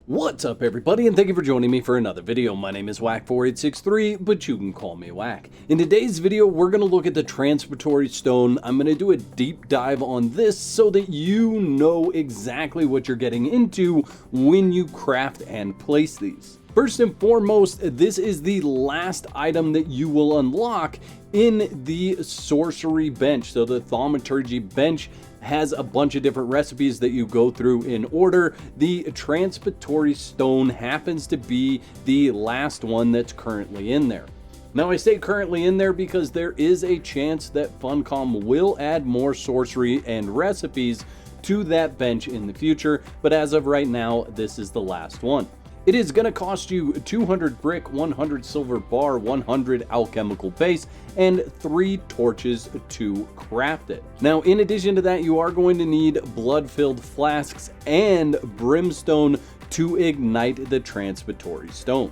What's up everybody, and thank you for joining me for another video. My name is Whack4863, but you can call me Whack. In today's video, we're going to look at the Transportory stone. I'm going to do a deep dive on this so that you know exactly what you're getting into when you craft and place these. First and foremost, this is the last item that you will unlock in the sorcery bench. So the thaumaturgy bench has a bunch of different recipes that you go through in order. The Transportory stone happens to be the last one that's currently in there. Now I say currently in there because there is a chance that Funcom will add more sorcery and recipes to that bench in the future, but as of right now, this is the last one. It is going to cost you 200 brick, 100 silver bar, 100 alchemical base, and 3 torches to craft it. Now, in addition to that, you are going to need blood-filled flasks and brimstone to ignite the Transportory stone.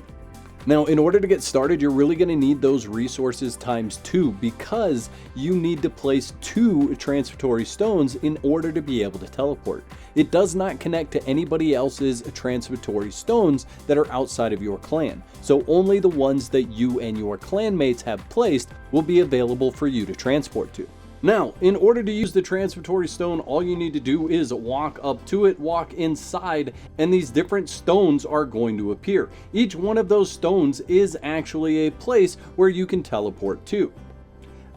Now, in order to get started, you're really going to need those resources times 2 because you need to place 2 Transportory stones in order to be able to teleport. It does not connect to anybody else's Transportory stones that are outside of your clan, so only the ones that you and your clanmates have placed will be available for you to transport to. Now, in order to use the Transportory stone, all you need to do is walk up to it, walk inside, and these different stones are going to appear. Each one of those stones is actually a place where you can teleport to.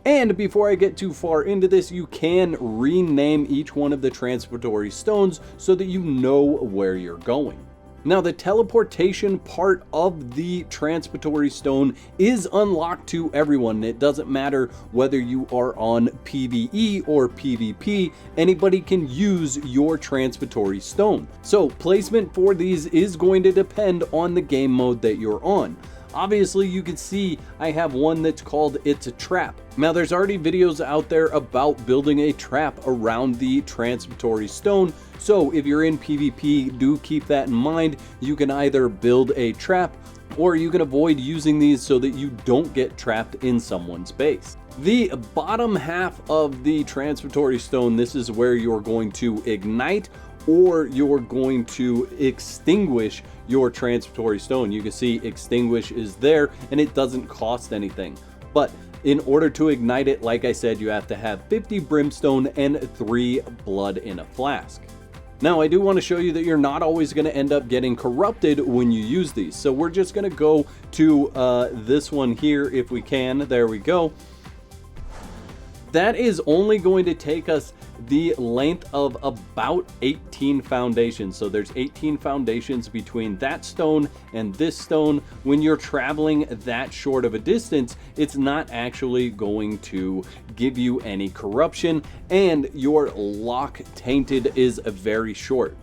And before I get too far into this, you can rename each one of the Transportory stones so that you know where you're going. Now, the teleportation part of the Transportory stone is unlocked to everyone. It doesn't matter whether you are on PvE or PvP, anybody can use your Transportory stone. So placement for these is going to depend on the game mode that you're on. Obviously, you can see I have one that's called It's a Trap. Now, there's already videos out there about building a trap around the Transportory stone, so if you're in PvP, do keep that in mind. You can either build a trap or you can avoid using these so that you don't get trapped in someone's base. The bottom half of the Transportory stone, this is where you're going to ignite or you're going to extinguish your Transportory stone. You can see extinguish is there and it doesn't cost anything. But in order to ignite it, like I said, you have to have 50 brimstone and 3 blood in a flask. Now, I do want to show you that you're not always going to end up getting corrupted when you use these. So we're just going to go to this one here if we can. There we go. That is only going to take us the length of about 18 foundations. So there's 18 foundations between that stone and this stone. When you're traveling that short of a distance, it's not actually going to give you any corruption, and your lock tainted is very short.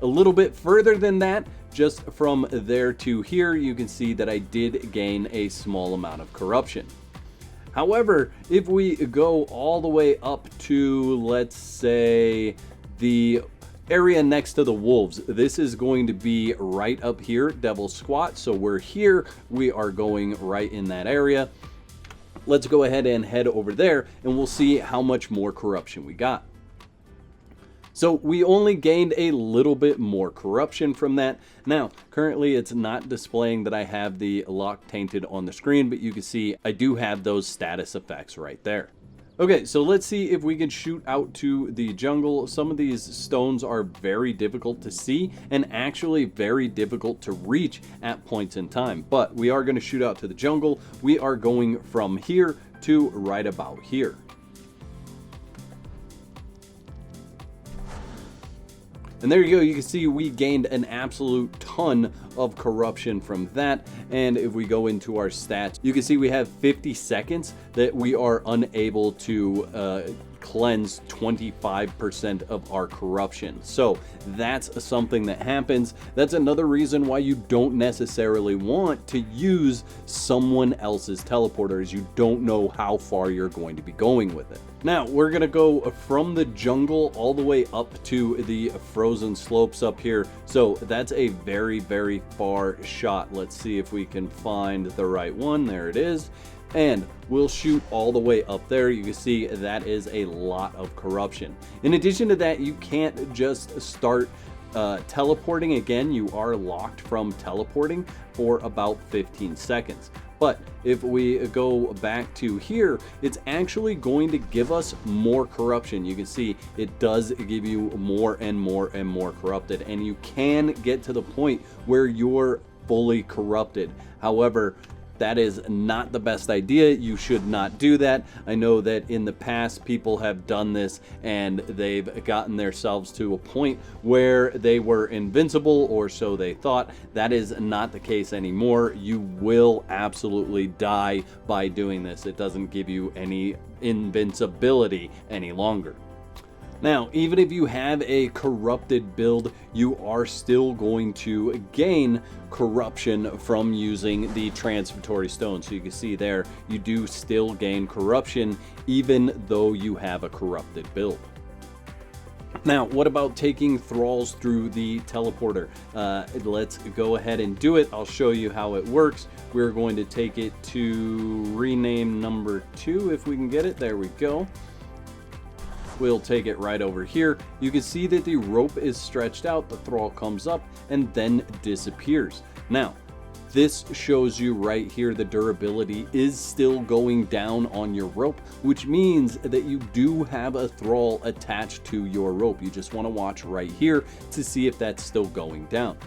A little bit further than that, just from there to here, you can see that I did gain a small amount of corruption. However, if we go all the way up to, let's say, the area next to the wolves, this is going to be right up here, Devil's Squat. So we're here, we are going right in that area. Let's go ahead and head over there and we'll see how much more corruption we got. So we only gained a little bit more corruption from that. Now, currently it's not displaying that I have the lock tainted on the screen, but you can see I do have those status effects right there. Okay, so let's see if we can shoot out to the jungle. Some of these stones are very difficult to see and actually very difficult to reach at points in time, but we are going to shoot out to the jungle. We are going from here to right about here. And there you go, you can see we gained an absolute ton of corruption from that. And if we go into our stats, you can see we have 50 seconds that we are unable to cleanse 25% of our corruption. So that's something that happens. That's another reason why you don't necessarily want to use someone else's teleporter, is you don't know how far you're going to be going with it. Now we're gonna go from the jungle all the way up to the frozen slopes up here. So that's a very, very far shot. Let's see if we can find the right one. There it is. And we'll shoot all the way up there. You can see that is a lot of corruption. In addition to that, you can't just start teleporting, again, you are locked from teleporting for about 15 seconds. But if we go back to here, it's actually going to give us more corruption. You can see it does give you more and more and more corrupted, and you can get to the point where you're fully corrupted. However, that is not the best idea. You should not do that. I know that in the past people have done this and they've gotten themselves to a point where they were invincible, or so they thought. That is not the case anymore. You will absolutely die by doing this. It doesn't give you any invincibility any longer. Now, even if you have a corrupted build, you are still going to gain corruption from using the Transportory stone. So you can see there, you do still gain corruption even though you have a corrupted build. Now, what about taking thralls through the teleporter? Let's go ahead and do it. I'll show you how it works. We're going to take it to rename number 2 if we can get it. There we go. We'll take it right over here. You can see that the rope is stretched out, the thrall comes up and then disappears. Now, this shows you right here the durability is still going down on your rope, which means that you do have a thrall attached to your rope. You just want to watch right here to see if that's still going down.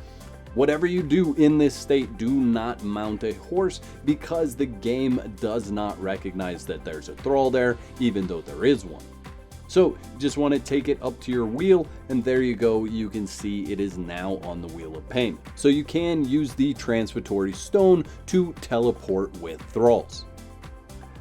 Whatever you do in this state, do not mount a horse, because the game does not recognize that there's a thrall there, even though there is one. So just want to take it up to your wheel, and there you go. You can see it is now on the Wheel of Pain. So you can use the Transportory stone to teleport with thralls.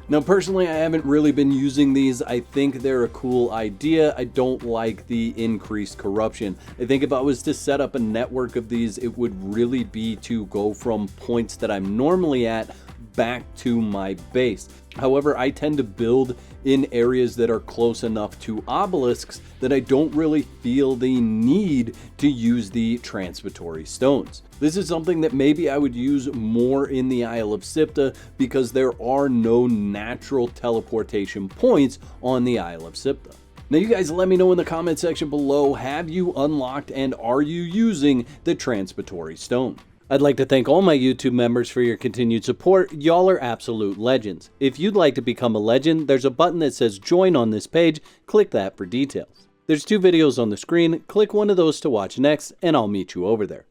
Now, personally, I haven't really been using these. I think they're a cool idea. I don't like the increased corruption. I think if I was to set up a network of these, it would really be to go from points that I'm normally at back to my base. However, I tend to build in areas that are close enough to obelisks that I don't really feel the need to use the Transportory stones. This is something that maybe I would use more in the Isle of Sipta, because there are no natural teleportation points on the Isle of Sipta. Now, you guys let me know in the comment section below, have you unlocked and are you using the Transportory stone? I'd like to thank all my YouTube members for your continued support. Y'all are absolute legends. If you'd like to become a legend, there's a button that says join on this page. Click that for details. There's 2 videos on the screen. Click one of those to watch next, and I'll meet you over there.